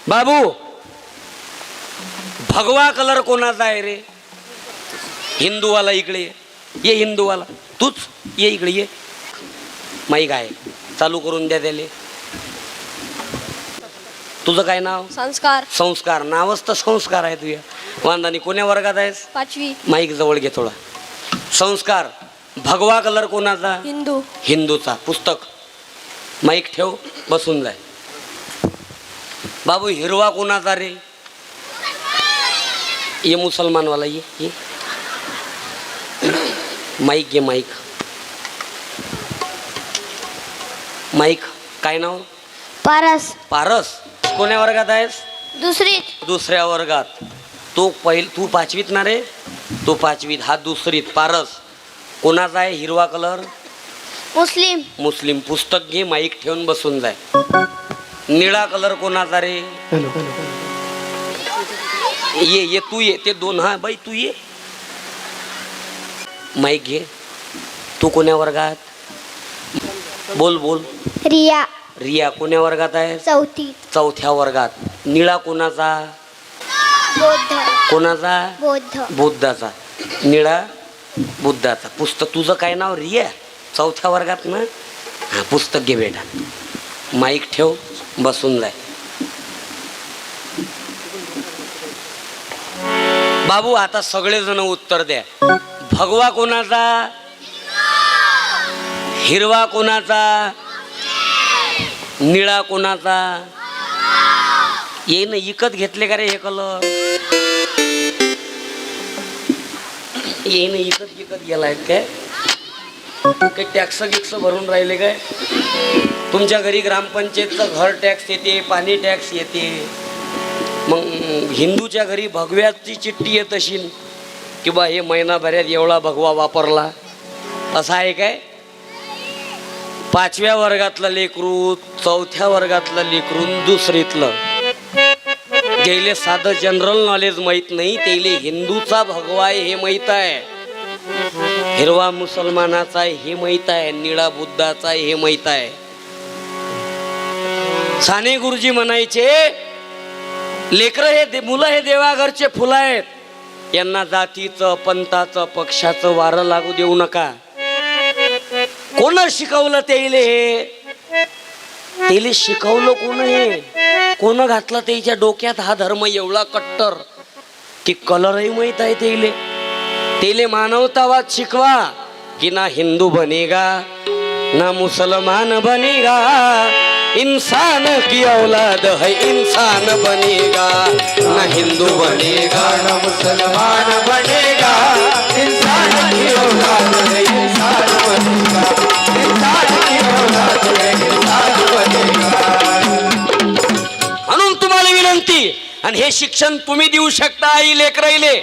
बाबू भगवा कलर कोणाचा आहे रे? हिंदूवाला इकडे ये हिंदूवाला तूच ये इकडे ये. माईक आहे चालू करून द्या त्याले. तुझं काय नाव? संस्कार. संस्कार नावच तर संस्कार आहे तुझ्या. वांदानी कोण्या वर्गात आहेस? 5वी. माईक जवळ घे थोडा. संस्कार भगवा कलर कोणाचा? हिंदू. हिंदूचा. पुस्तक माईक ठेव बसून जाय. बाबू हिरवा कोणाचा रे? ये मुसलमानवाला ये माईक घे. माईक माईक काय नाव? पारस. पारस कोण्या वर्गात आहेस? दुसरीत. दुसऱ्या वर्गात. तू तू 5वीत ना रे? तू 5वीत हा दुसरीत. पारस कोणाचा आहे हिरवा कलर? मुस्लिम. मुस्लिम. पुस्तक घे माईक ठेवून बसून जाय. निळा कलर कोणाचा रे? ये तू ये. ते दोन हा बाई तू ये. माईक घे. तू कोण्या वर्गात? बोल बोल. रिया. रिया कोण्या वर्गात आहे? 4थी. चौथ्या वर्गात. निळा कोणाचा? बौद्ध. कोणाचा? बौद्ध. बुद्धाचा. निळा बुद्धाचा. पुस्तक तुझं काय नाव? रिया. चौथ्या वर्गात ना? हा पुस्तक घे बेटा. माईक ठेव बसून जाय. बाबू आता सगळेजण उत्तर द्या. भगवा कोणाचा? हिरवा कोणाचा? निळा कोणाचा? ये ना इकत घेतले का रे हे कलर? ये ना इकत गेलाय काय? काही टॅक्स गिक्स भरून राहिले काय? तुमच्या घरी ग्रामपंचायतचं घर टॅक्स येते, पाणी टॅक्स येते. मग हिंदूच्या घरी भगव्याची चिठ्ठी येत असेल की बा हे महिनाभरात एवढा भगवा वापरला असं आहे काय? 5व्या वर्गातलं लेकरू, 4थ्या वर्गातलं लेकरू, दुसरीतलं गेले साधं जनरल नॉलेज माहीत नाही. तेले हिंदूचा भगवा आहे हे माहीत आहे, हिरवा मुसलमानाचा आहे हे माहीत आहे, निळा बुद्धाचा आहे हे माहीत आहे. साने गुरुजी म्हणायचे लेकरं हे मुलं हे देवाघरचे फुलं आहेत. यांना जातीचं पंथाचं पक्षाचं वारं लागू देऊ नका. कोण शिकवलं तेले? हे तेले शिकवलं कोण? हे कोण घातलं त्याच्या डोक्यात हा धर्म एवढा कट्टर की कलरही माहित आहे तेले? तेले मानवतावाद शिकवा कि ना हिंदू बनेगा ना मुसलमान बनेगा, इंसान की औलाद है इंसान बनेगा. ना हिंदू बनेगा ना मुसलमान बनेगा, इंसान की औलाद है इंसान बनेगा, इंसान की औलाद है इंसान बनेगा. म्हणून तुम्हाला विनंती, आणि हे शिक्षण तुम्ही देऊ शकता आई लेकराईले.